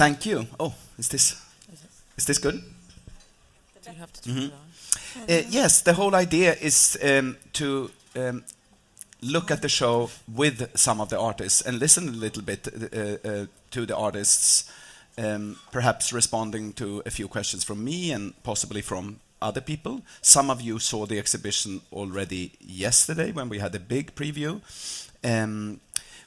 Thank you. Oh, is this good? Do you have to turn it on? Yes, the whole idea is to look at the show with some of the artists and listen a little bit to the artists, perhaps responding to a few questions from me and possibly from other people. Some of you saw the exhibition already yesterday when we had a big preview.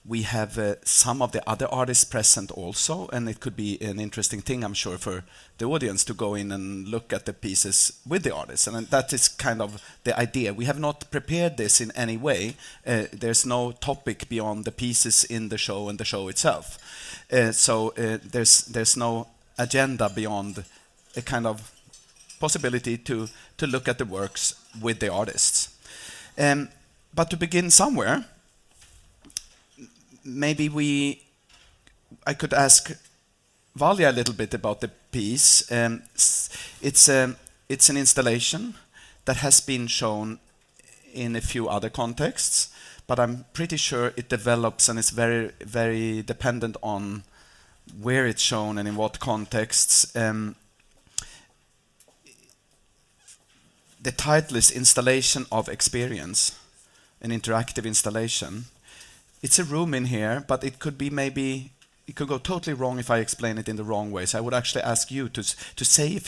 We have some of the other artists present also, and it could be an interesting thing, I'm sure, for the audience to go in and look at the pieces with the artists. And that is kind of the idea. We have not prepared this in any way. There's no topic beyond the pieces in the show and the show itself. So there's no agenda beyond a kind of possibility to look at the works with the artists. But to begin somewhere, maybe I could ask Valia a little bit about the piece. It's an installation that has been shown in a few other contexts, but I'm pretty sure it develops and is very, very dependent on where it's shown and in what contexts. The title is Installation of Experience, an interactive installation. It's a room in here, but it could be maybe, it could go totally wrong if I explain it in the wrong way. So I would actually ask you to say a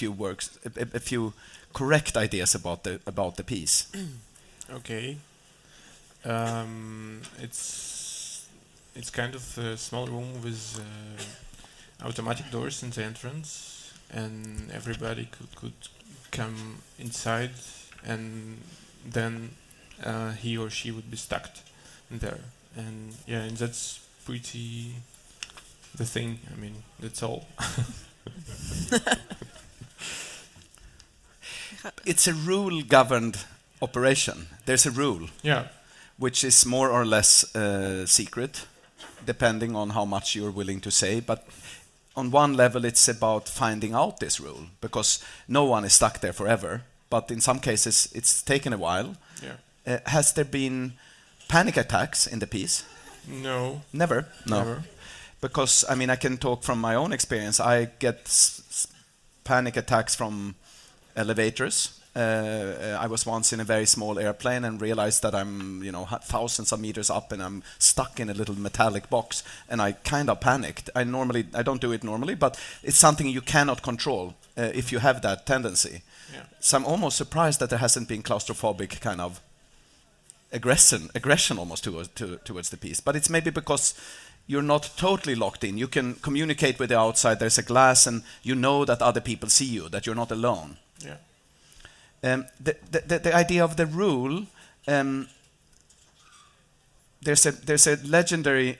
few correct ideas about the piece. Okay. It's kind of a small room with automatic doors in the entrance, and everybody could come inside, and then he or she would be stuck in there. And yeah, and that's pretty the thing. I mean, that's all. It's a rule-governed operation. There's a rule, yeah, which is more or less secret, depending on how much you're willing to say. But on one level, it's about finding out this rule, because no one is stuck there forever. But in some cases, it's taken a while. yeah. Has there been panic attacks in the piece? No. Never? No. Never. Because, I mean, I can talk from my own experience. I get panic attacks from elevators. I was once in a very small airplane and realized that I'm, thousands of meters up and I'm stuck in a little metallic box, and I kind of panicked. I don't do it normally, but it's something you cannot control if you have that tendency. Yeah. So I'm almost surprised that there hasn't been claustrophobic kind of aggression almost towards the piece. But it's maybe because you're not totally locked in. You can communicate with the outside. There's a glass, and you know that other people see you, that you're not alone. Yeah. The idea of the rule, there's a legendary,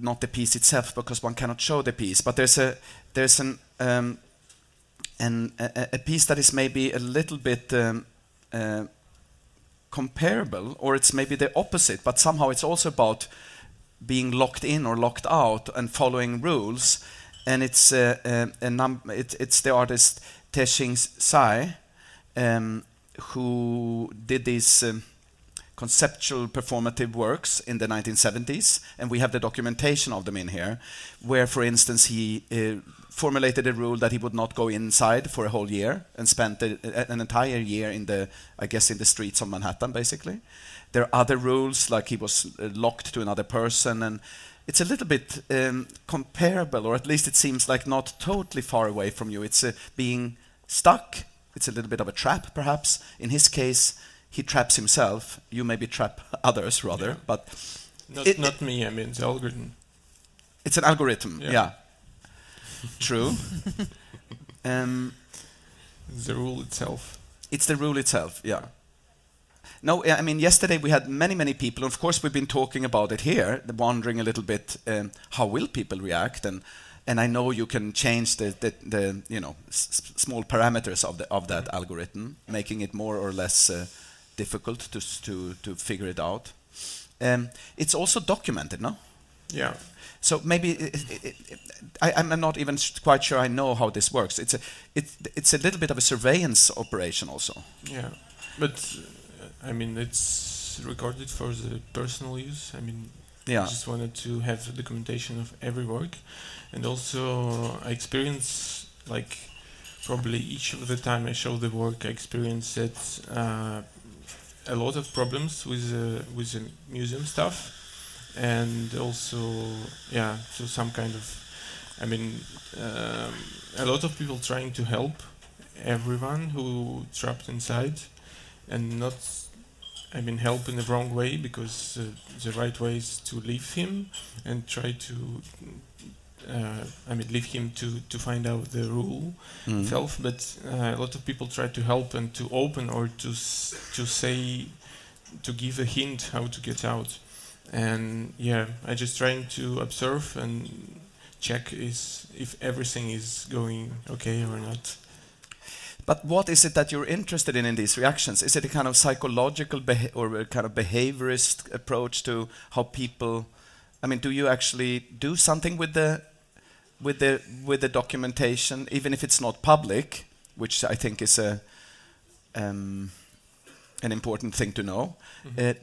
not the piece itself, because one cannot show the piece, but there's a piece that is maybe a little bit comparable, or it's maybe the opposite, but somehow it's also about being locked in or locked out and following rules. And it's it's the artist Te-Ching Tsai who did these conceptual performative works in the 1970s, and we have the documentation of them in here, where, for instance, he formulated a rule that he would not go inside for a whole year and spent an entire year in the streets of Manhattan, basically. There are other rules, like he was locked to another person, and it's a little bit comparable, or at least it seems like not totally far away from you. It's being stuck. It's a little bit of a trap, perhaps. In his case, he traps himself. You maybe trap others, rather. Yeah. But Not me, I mean the algorithm. It's an algorithm, yeah. True. The rule itself. It's the rule itself, yeah. No, I mean, yesterday we had many people. Of course, we've been talking about it here, wondering a little bit how will people react, and I know you can change the small parameters of that algorithm, making it more or less difficult to figure it out. It's also documented, no? Yeah. So maybe I'm not even quite sure I know how this works. It's a little bit of a surveillance operation also. Yeah, but I mean it's recorded for the personal use. I mean Yeah. I just wanted to have documentation of every work, and also I experience, like, probably each of the time I show the work, I experience that a lot of problems with the museum stuff, and also so some kind of, I mean, a lot of people trying to help everyone who trapped inside, and not, I mean, help in the wrong way, because the right way is to leave him and try to, I mean, leave him to find out the rule itself. But a lot of people try to help and to open, or to say, to give a hint how to get out. And I just trying to observe and check if everything is going okay or not. But what is it that you're interested in these reactions? Is it a kind of psychological or a kind of behaviorist approach to how people? I mean, do you actually do something with the documentation, even if it's not public, which I think is an important thing to know?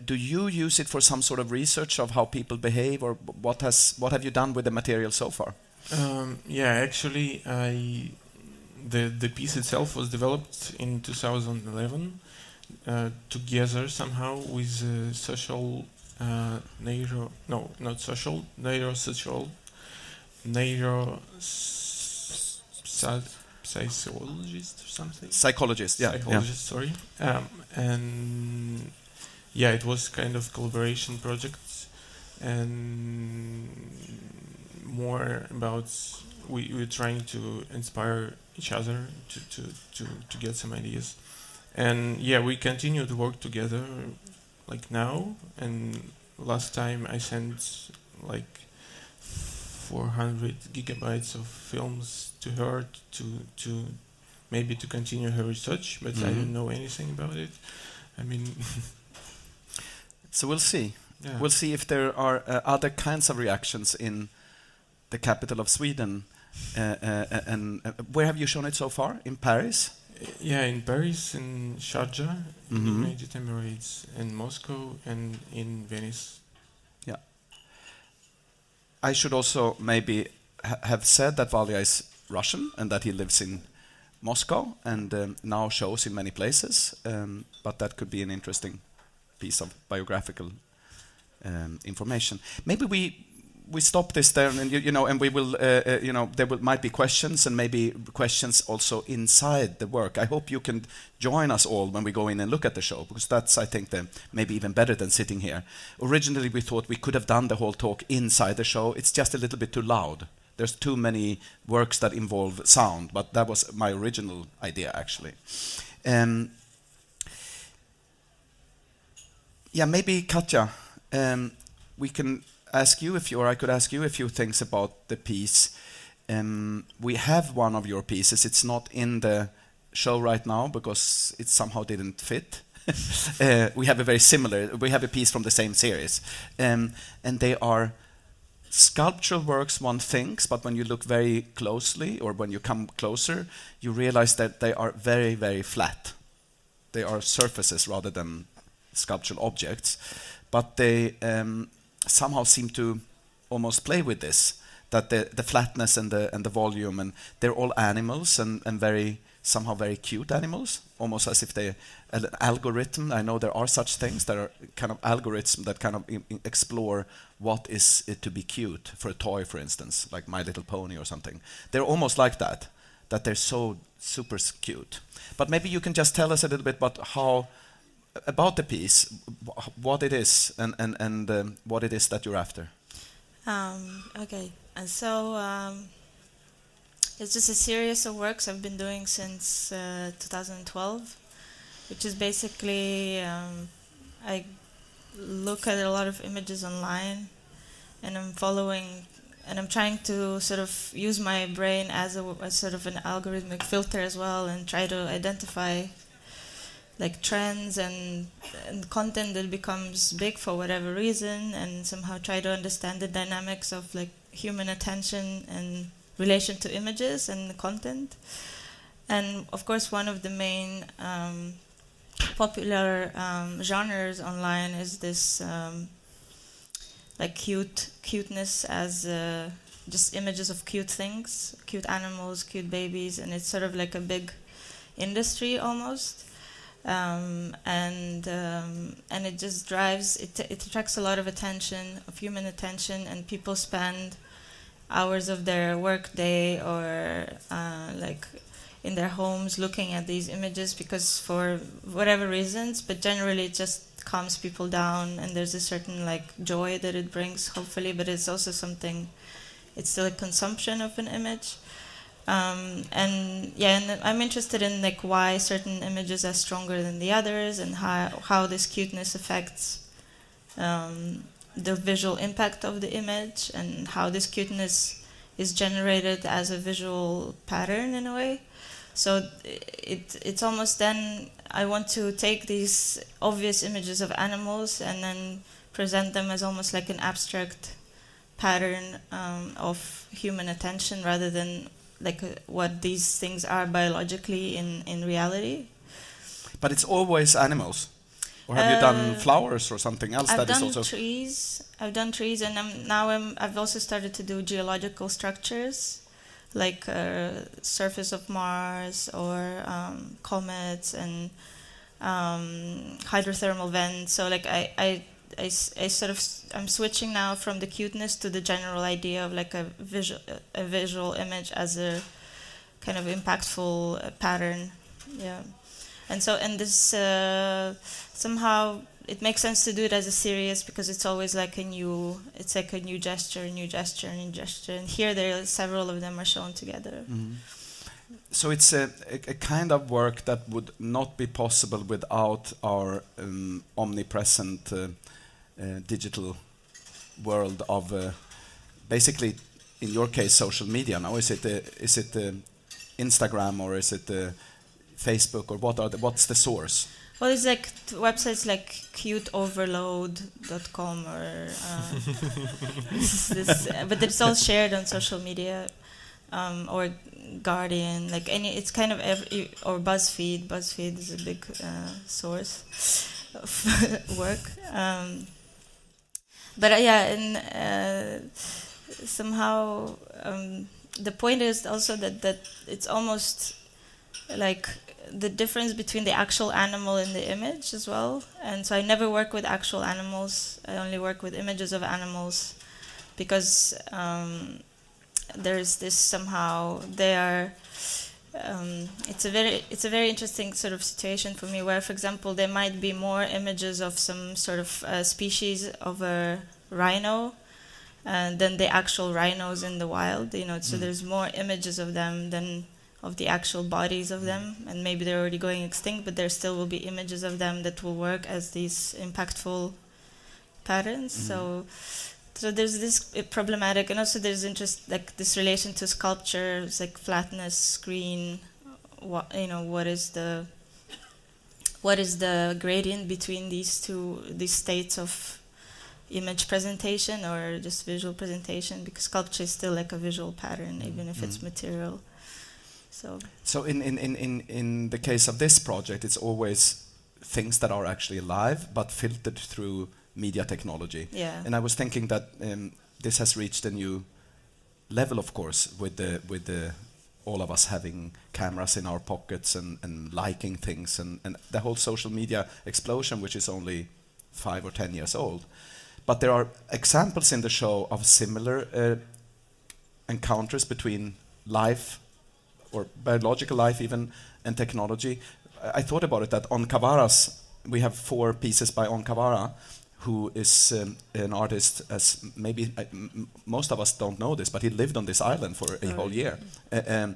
Do you use it for some sort of research of how people behave, or what have you done with the material so far? Actually, the piece itself was developed in 2011 together somehow with social psychologist or something. Psychologist, sorry. And it was kind of collaboration project, and more about we were trying to inspire each other to get some ideas. And we continue to work together like now. And last time I sent like 400 gigabytes of films to her to maybe to continue her research, but I don't know anything about it. I mean, so we'll see. Yeah. We'll see if there are other kinds of reactions in the capital of Sweden. And where have you shown it so far? In Paris? In Paris, in Sharjah, in the United Emirates, in Moscow, and in Venice. Yeah. I should also maybe have said that Valia is Russian and that he lives in Moscow and now shows in many places. But that could be an interesting piece of biographical information. Maybe we stop this there, and and we will, there might be questions, and maybe questions also inside the work. I hope you can join us all when we go in and look at the show, because that's, I think, maybe even better than sitting here. Originally, we thought we could have done the whole talk inside the show. It's just a little bit too loud. There's too many works that involve sound, but that was my original idea, actually. Maybe Katja, we can ask you I could ask you a few things about the piece. We have one of your pieces. It's not in the show right now because it somehow didn't fit. We have a piece from the same series. And they are sculptural works, one thinks, but when you look very closely, or when you come closer, you realize that they are very, very flat. They are surfaces rather than sculptural objects. But they somehow seem to almost play with this, that the flatness and the volume, and they're all animals, and somehow very cute animals, almost as if they an algorithm. I know there are such things that are kind of algorithms that kind of explore what is it to be cute for a toy, for instance, like My Little Pony or something. They're almost like that they're so super cute. But maybe you can just tell us a little bit about the piece, what it is, and what it is that you're after. Okay, and so it's just a series of works I've been doing since 2012, which is basically I look at a lot of images online, and I'm trying to sort of use my brain as a sort of an algorithmic filter as well, and try to identify like trends and content that becomes big for whatever reason, and somehow try to understand the dynamics of like human attention and relation to images and the content. And of course, one of the main popular genres online is this like cuteness as just images of cute things, cute animals, cute babies, and it's sort of like a big industry almost. And it just drives, it attracts a lot of attention, of human attention, and people spend hours of their work day or like in their homes looking at these images because for whatever reasons, but generally it just calms people down, and there's a certain like joy that it brings, hopefully, but it's also something, it's still a consumption of an image. And I'm interested in like why certain images are stronger than the others, and how this cuteness affects the visual impact of the image, and how this cuteness is generated as a visual pattern in a way. So it's almost then I want to take these obvious images of animals and then present them as almost like an abstract pattern of human attention rather than like what these things are biologically in reality. But it's always animals? Or have you done flowers or something else that is also... I've done trees, and I've also started to do geological structures, like surface of Mars or comets and hydrothermal vents. So like I sort of I'm switching now from the cuteness to the general idea of like a visual image as a kind of impactful pattern. Yeah, and this somehow it makes sense to do it as a series because it's always like a new gesture, and here there are several of them are shown together. Mm-hmm. So it's a kind of work that would not be possible without our omnipresent digital world of basically, in your case, social media. Now, is it Instagram or is it Facebook, or what's the source? Well, it's like websites like cuteoverload.com or but it's all shared on social media, or Guardian, like any. It's kind of or BuzzFeed. BuzzFeed is a big source of work. But and somehow the point is also that it's almost like the difference between the actual animal and the image as well. And so I never work with actual animals. I only work with images of animals because there's this somehow they are. It's a very interesting sort of situation for me where, for example, there might be more images of some sort of species of a rhino than the actual rhinos in the wild. You know, so there's more images of them than of the actual bodies of them, and maybe they're already going extinct, but there still will be images of them that will work as these impactful patterns. So there's this problematic, and also there's interest, like this relation to sculpture. It's like flatness, screen. What is the gradient between these states of image presentation or just visual presentation? Because sculpture is still like a visual pattern, even if it's material. So in the case of this project, it's always things that are actually alive, but filtered through media technology. Yeah. And I was thinking that this has reached a new level, of course, with the all of us having cameras in our pockets and liking things, and the whole social media explosion, which is only 5 or 10 years old. But there are examples in the show of similar encounters between life, or biological life even, and technology. I thought about it that Onkavaras, we have 4 pieces by Onkavara, who is an artist, as maybe most of us don't know this, but he lived on this island for a whole year. And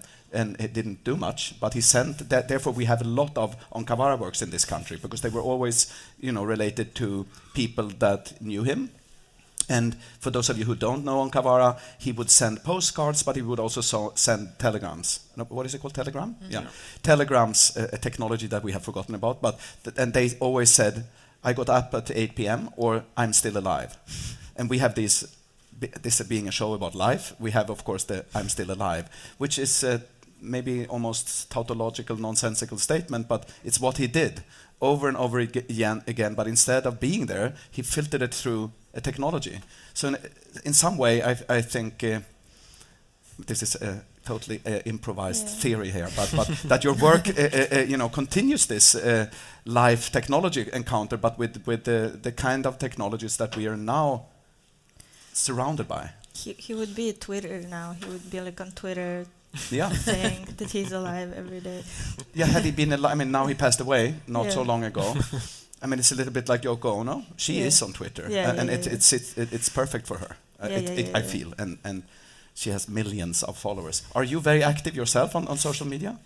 he didn't do much, but he sent that. Therefore, we have a lot of Onkavara works in this country, because they were always, related to people that knew him. And for those of you who don't know Onkavara, he would send postcards, but he would also send telegrams. No, what is it called? Telegram? Mm-hmm. Yeah. Telegrams, a technology that we have forgotten about. And they always said, I got up at 8 p.m. or I'm still alive. And we have this being a show about life. We have, of course, the I'm still alive, which is maybe almost tautological, nonsensical statement, but it's what he did over and over again. But instead of being there, he filtered it through a technology. So in some way, I think this is a totally improvised theory here, but that your work continues this live technology encounter, but with the kind of technologies that we are now surrounded by. He would be at Twitter now. He would be like on Twitter, yeah, saying that he's alive every day. Yeah, had he been alive? I mean, now he passed away not so long ago. I mean, it's a little bit like Yoko Ono. She is on Twitter, and it's perfect for her. I feel, and she has millions of followers. Are you very active yourself on social media?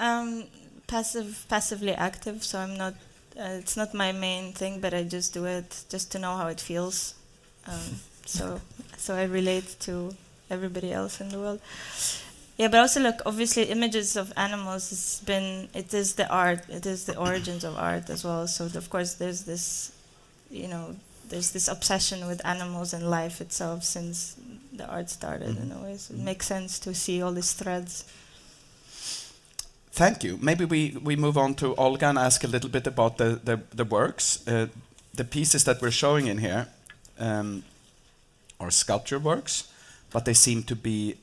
Passively active. So I'm not. It's not my main thing, but I just do it just to know how it feels. So I relate to everybody else in the world. Yeah, but also look, obviously, images of animals it is the art, it is the origins of art as well. So of course, there's this obsession with animals and life itself since the art started in a way. So it makes sense to see all these threads. Thank you. Maybe we move on to Olga and ask a little bit about the works. The pieces that we're showing in here are sculpture works, but they seem to be,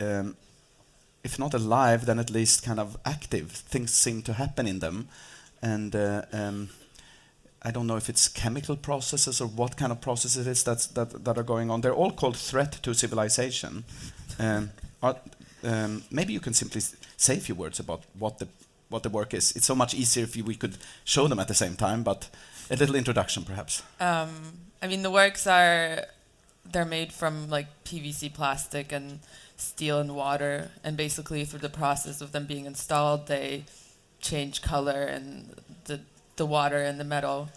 if not alive, then at least kind of active. Things seem to happen in them. And I don't know if it's chemical processes or what kind of processes it is that are going on. They're all called threat to civilization. Maybe you can simply say a few words about what the work is. It's so much easier if we could show them at the same time, but a little introduction perhaps. I mean, the works they're made from like PVC plastic and steel and water, and basically through the process of them being installed, they change color, and the water and the metal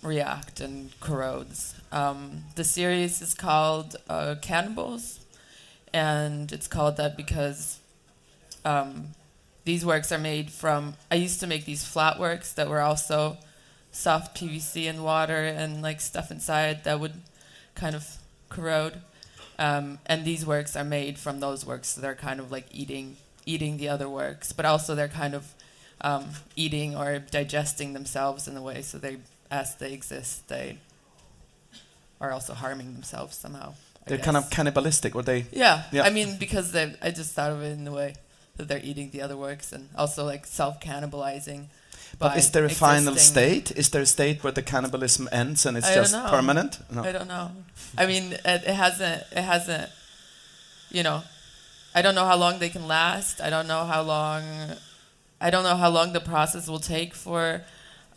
react and corrodes. The series is called Cannibals, and it's called that because these works are made from, I used to make these flat works that were also soft PVC and water and like stuff inside that would kind of corrode. And these works are made from those works, so they're kind of like eating the other works, but also they're kind of eating or digesting themselves in a way, so as they exist, they are also harming themselves somehow. They're kind of cannibalistic, or they... Yeah. I mean, because I just thought of it in the way that they're eating the other works and also like self-cannibalizing. But is there a final state? Is there a state where the cannibalism ends and it's just permanent? No. I don't know. I mean, it hasn't, I don't know how long they can last. I don't know how long the process will take for,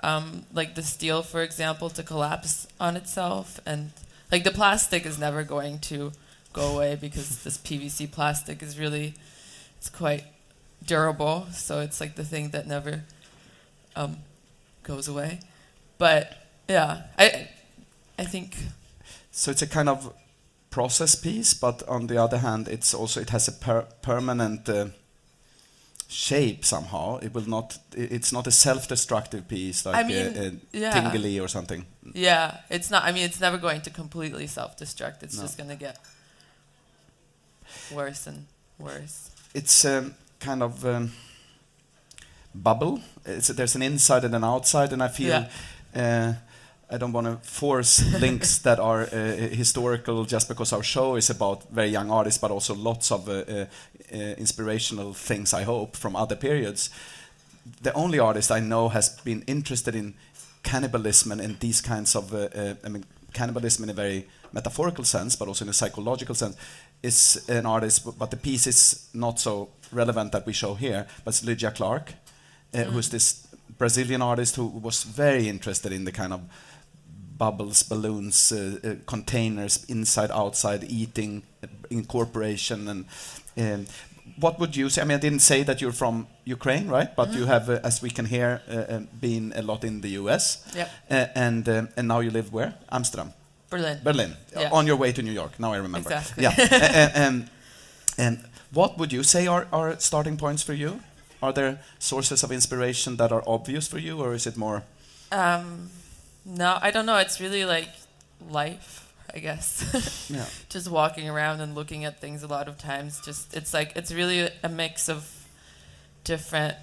like the steel, for example, to collapse on itself. And like the plastic is never going to go away because this PVC plastic is it's quite durable. So it's like the thing that never goes away. But yeah, I think... So it's a kind of process piece, but on the other hand, it has a permanent shape somehow. It's not a self-destructive piece like tingly or something. Yeah, it's not. I mean, it's never going to completely self-destruct. It's just going to get worse and worse. It's kind of bubble. There's an inside and an outside, and I feel I don't want to force links that are historical just because our show is about very young artists, but also lots of inspirational things, I hope, from other periods. The only artist I know has been interested in cannibalism and in these kinds of, cannibalism in a very metaphorical sense, but also in a psychological sense, is an artist, but the piece is not so relevant that we show here, but it's Lydia Clark, who's this Brazilian artist who was very interested in the kind of bubbles, balloons, containers, inside, outside, eating, incorporation, and what would you say? I mean, I didn't say that you're from Ukraine, right? But you have, as we can hear, been a lot in the US. Yep. And now you live where? Amsterdam. Berlin. Yeah. On your way to New York. Now I remember. Exactly. Yeah. And what would you say are starting points for you? Are there sources of inspiration that are obvious for you, or is it more? No, I don't know. It's really like life, I guess. Yeah. Just walking around and looking at things a lot of times. It's really a mix of different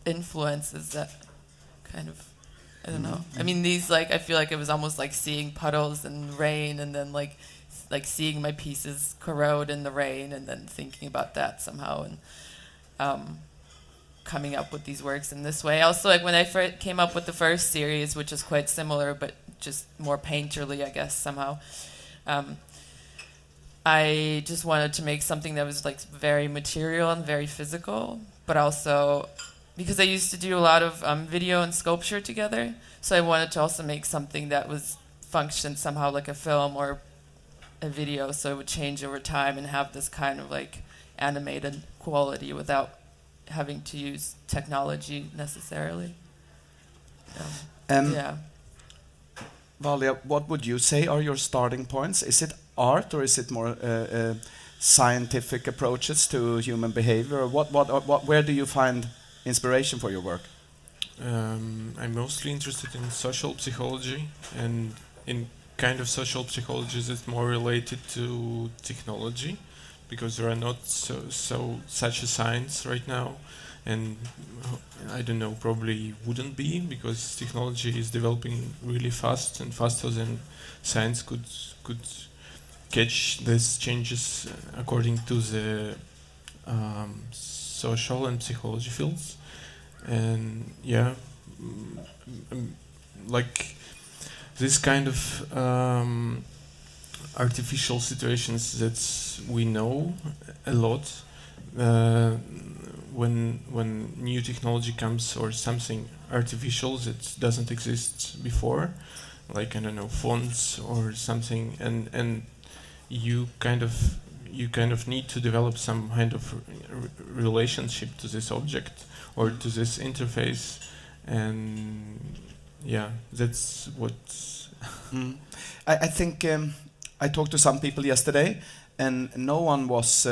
influences that kind of I don't know. I mean, these, like, I feel like it was almost like seeing puddles and rain, and then like seeing my pieces corrode in the rain, and then thinking about that somehow, and coming up with these works in this way. Also, like when I came up with the first series, which is quite similar but just more painterly, I guess, somehow, I just wanted to make something that was like very material and very physical, but also because I used to do a lot of video and sculpture together, so I wanted to also make something that was functioned somehow like a film or a video, so it would change over time and have this kind of like animated quality without having to use technology necessarily. Yeah. Valia, what would you say are your starting points? Is it art, or is it more scientific approaches to human behavior? Or where do you find inspiration for your work? I'm mostly interested in social psychology, and in kind of social psychology that's more related to technology, because there are not such a science right now, and I don't know, probably wouldn't be, because technology is developing really fast and faster than science could catch these changes according to the social and psychology fields. And yeah, like this kind of artificial situations that we know a lot, when new technology comes, or something artificial that doesn't exist before, like, I don't know, fonts or something, and you kind of need to develop some kind of relationship to this object or to this interface, and yeah, that's what. I think I talked to some people yesterday, and no one was.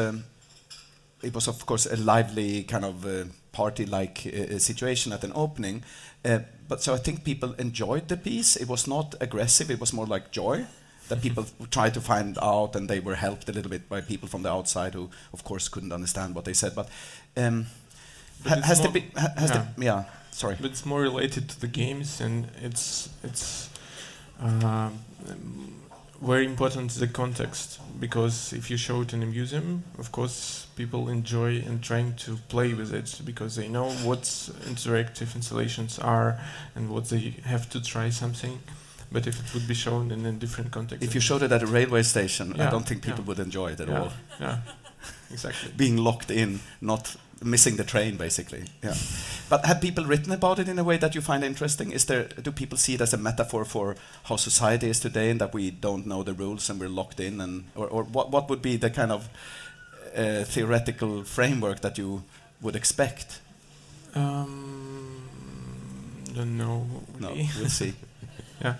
It was, of course, a lively kind of party-like situation at an opening, but so I think people enjoyed the piece. It was not aggressive; it was more like joy. That people tried to find out, and they were helped a little bit by people from the outside who, of course, couldn't understand what they said. But sorry. But it's more related to the games, and it's very important the context, because if you show it in a museum, of course, people enjoy and trying to play with it because they know what interactive installations are and what they have to try something. But if it would be shown in a different context, if you showed it at a railway station, I don't think people would enjoy it at all. Yeah, exactly. Being locked in, not missing the train, basically. Yeah. But have people written about it in a way that you find interesting? Do people see it as a metaphor for how society is today, and that we don't know the rules and we're locked in, and or what would be the kind of theoretical framework that you would expect? Don't know. Really. No, we'll see. Yeah.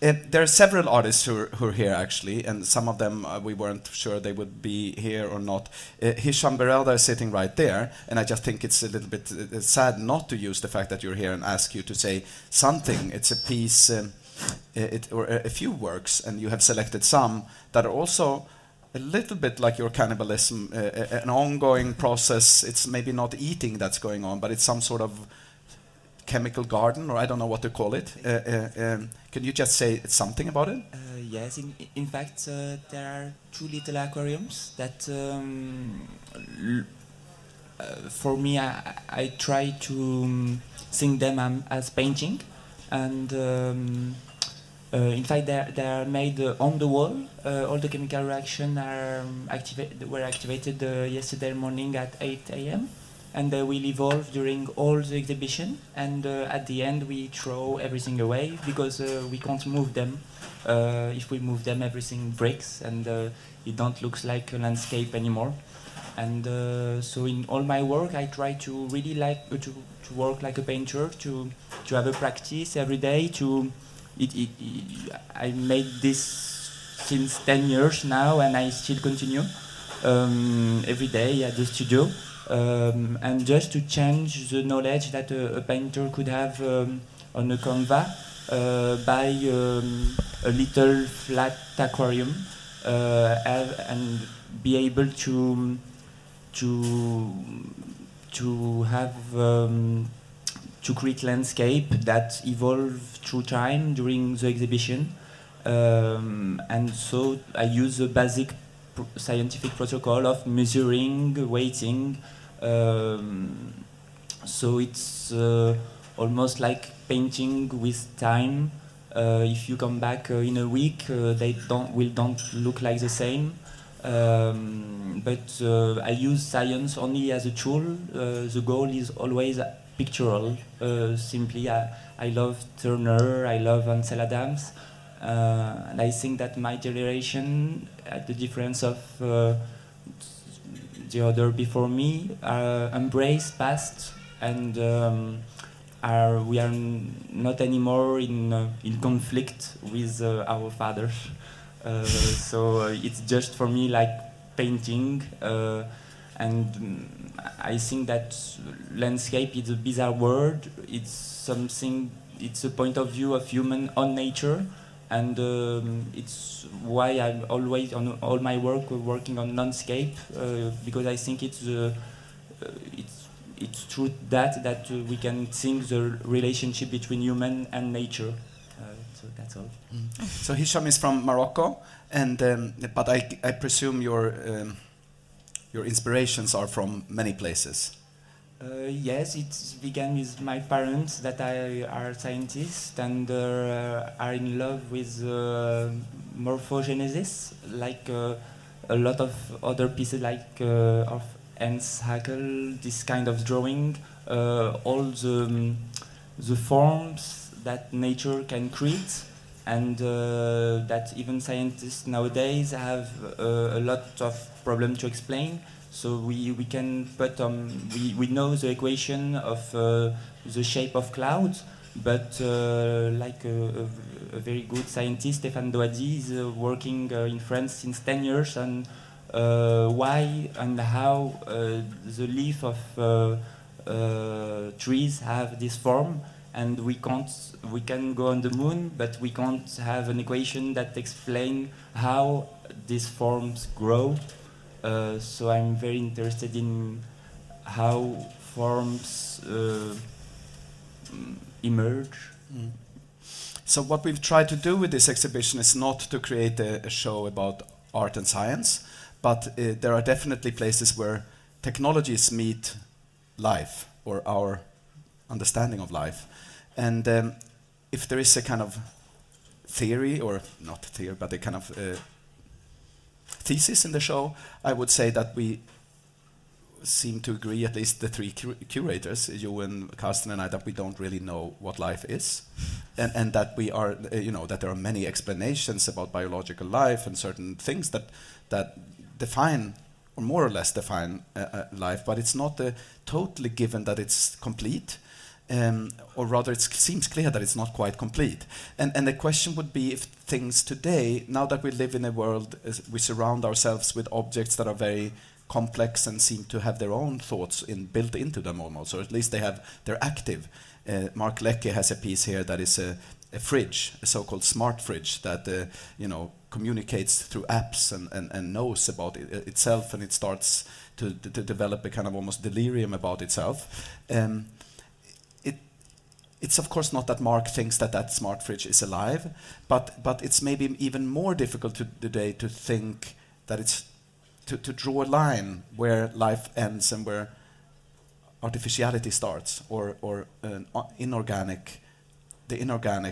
There are several artists who are here, actually, and some of them we weren't sure they would be here or not. Hisham Berelda is sitting right there, and I just think it's a little bit sad not to use the fact that you're here and ask you to say something. It's a piece, or a few works, and you have selected some that are also a little bit like your cannibalism, an ongoing process. It's maybe not eating that's going on, but it's some sort of chemical garden, or I don't know what to call it. Can you just say something about it? Yes, in fact, there are two little aquariums that, for me, I try to think them as painting, and in fact, they are made on the wall. All the chemical reactions were activated yesterday morning at 8 a.m. and they will evolve during all the exhibition, and at the end we throw everything away because we can't move them. If we move them, everything breaks, and it don't look like a landscape anymore. And so in all my work I try to really like to work like a painter, to have a practice every day. I made this since 10 years now, and I still continue every day at the studio. And just to change the knowledge that a painter could have on a canvas by a little flat aquarium, and be able to have to create landscape that evolve through time during the exhibition. And so I use the basic scientific protocol of measuring, weighting. So it's almost like painting with time. If you come back in a week, they don't look like the same. But I use science only as a tool. The goal is always pictorial. Simply, I love Turner, I love Ansel Adams, and I think that my generation, at the difference of the other before me, embrace past, and we are not anymore in conflict with our fathers. So it's just for me like painting, and I think that landscape is a bizarre word. It's something. It's a point of view of human on nature, and it's why I'm always on all my work working on landscape, because I think it's true that we can think the relationship between human and nature. So that's all. So Hisham is from Morocco, and but I presume your inspirations are from many places. Yes, it began with my parents that are scientists and are in love with morphogenesis, like a lot of other pieces like of Ernst Haeckel, this kind of drawing, all the forms that nature can create, and that even scientists nowadays have a lot of problems to explain. So we can put we know the equation of the shape of clouds, but like a very good scientist, Stéphane Doady, is working in France since 10 years on why and how the leaf of trees have this form. And we can go on the moon, but we can't have an equation that explains how these forms grow. So I'm very interested in how forms emerge. Mm. So what we've tried to do with this exhibition is not to create a show about art and science, but there are definitely places where technologies meet life, or our understanding of life. And if there is a kind of theory, or not theory, but a kind of thesis in the show, I would say that we seem to agree, at least the three curators, you and Carsten and I, that we don't really know what life is, and that we are, that there are many explanations about biological life and certain things that define, or more or less define, life, but it's not totally given that it's complete. Or rather, it seems clear that it's not quite complete. And the question would be if things today, now that we live in a world, we surround ourselves with objects that are very complex and seem to have their own thoughts built into them almost, or at least they're active. Mark Leckie has a piece here that is a fridge, a so-called smart fridge that communicates through apps and knows about itself, and it starts to develop a kind of almost delirium about itself. It's of course not that Mark thinks that smart fridge is alive, but it's maybe even more difficult today to think that it's to draw a line where life ends and where artificiality starts, or inorganic,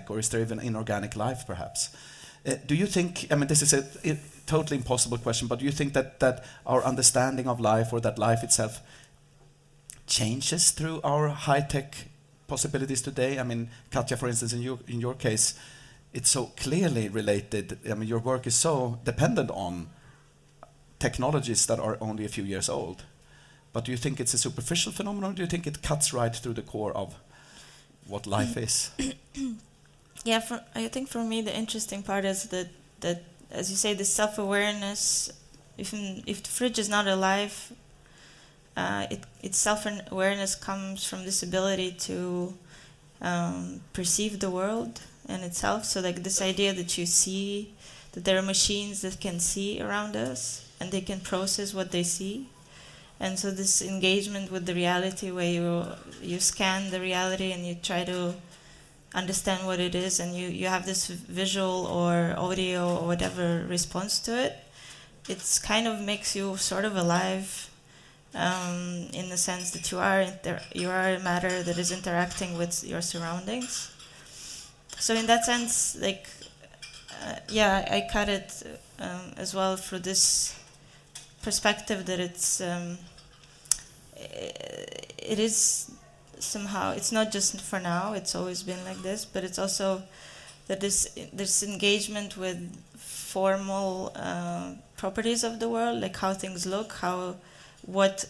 or is there even inorganic life perhaps? Do you think, I mean, this is a totally impossible question, but do you think that our understanding of life, or that life itself, changes through our high-tech possibilities today? I mean, Katja, for instance, in your case, it's so clearly related. I mean, your work is so dependent on technologies that are only a few years old. But do you think it's a superficial phenomenon, or do you think it cuts right through the core of what life is? Yeah, I think for me the interesting part is that as you say, the self-awareness. If the fridge is not alive, its self-awareness comes from this ability to perceive the world and itself. So like this idea that you see, that there are machines that can see around us and they can process what they see. And so this engagement with the reality, where you scan the reality and you try to understand what it is, and you have this visual or audio or whatever response to it, it's kind of makes you sort of alive, in the sense that you are a matter that is interacting with your surroundings. So in that sense, like, I cut it as well through this perspective that it is somehow, it's not just for now, it's always been like this, but it's also that this engagement with formal properties of the world, like how things look, what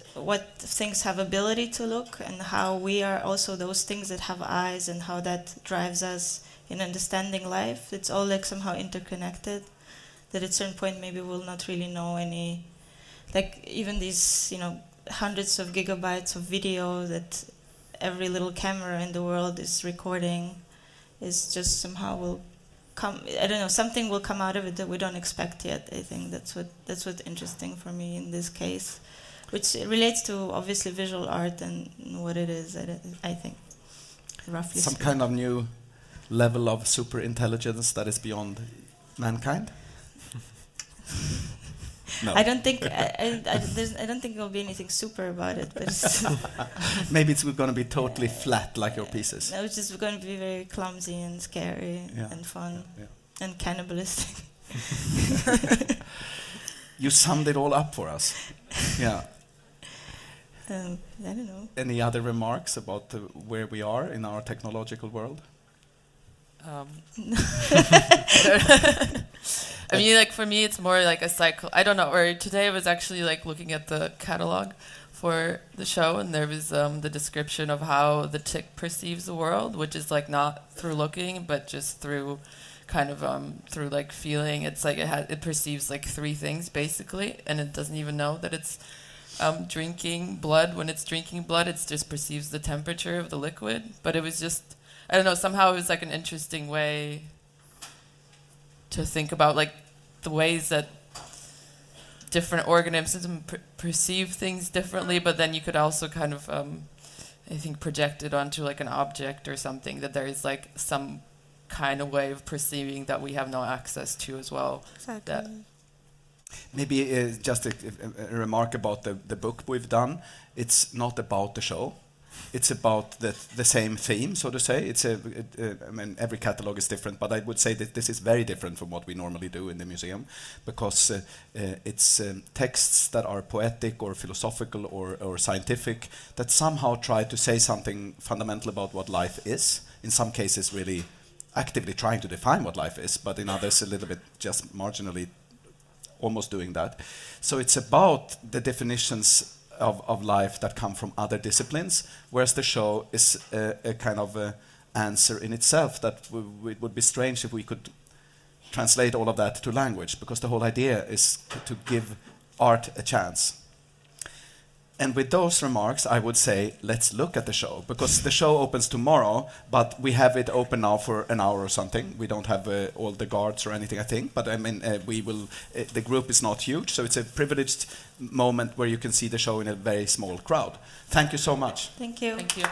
things have ability to look, and how we are also those things that have eyes, and how that drives us in understanding life. It's all like somehow interconnected, that at a certain point maybe we'll not really know any, like even these, hundreds of gigabytes of video that every little camera in the world is recording, is just somehow will come, I don't know, something will come out of it that we don't expect yet. I think that's what's interesting for me in this case, which relates to obviously visual art and what it is, I think, roughly some speaking. kind of new level of super intelligence that is beyond mankind? No. I don't think I don't think there'll be anything super about it, but it's maybe it's going to be totally flat like your pieces. no, it's just going to be very clumsy and scary and fun and cannibalistic. You summed it all up for us. Yeah. I don't know. Any other remarks about where we are in our technological world? I mean, like for me, it's more like a cycle. I don't know. Or today I was actually like looking at the catalog for the show, and there was the description of how the tick perceives the world, which is like not through looking, but just through kind of through like feeling. It's like it perceives like three things basically, and it doesn't even know that it's drinking blood. When it's drinking blood, it just perceives the temperature of the liquid. But it was just, I don't know, somehow it was like an interesting way to think about like the ways that different organisms perceive things differently, but then you could also kind of, I think, project it onto like an object or something, that there is like some kind of way of perceiving that we have no access to as well. Exactly. Maybe just a remark about the book we've done. It's not about the show. It's about the same theme, so to say. I mean, every catalog is different, but I would say that this is very different from what we normally do in the museum, because it's texts that are poetic or philosophical or scientific that somehow try to say something fundamental about what life is. In some cases, really actively trying to define what life is, but in others, a little bit just marginally almost doing that. So it's about the definitions of life that come from other disciplines, whereas the show is a kind of a answer in itself that it would be strange if we could translate all of that to language, because the whole idea is to give art a chance. And with those remarks, I would say, let's look at the show, because the show opens tomorrow, but we have it open now for an hour or something. We don't have all the guards or anything, I think, but I mean, we will. The group is not huge, so it's a privileged moment where you can see the show in a very small crowd. Thank you so much. Thank you. Thank you.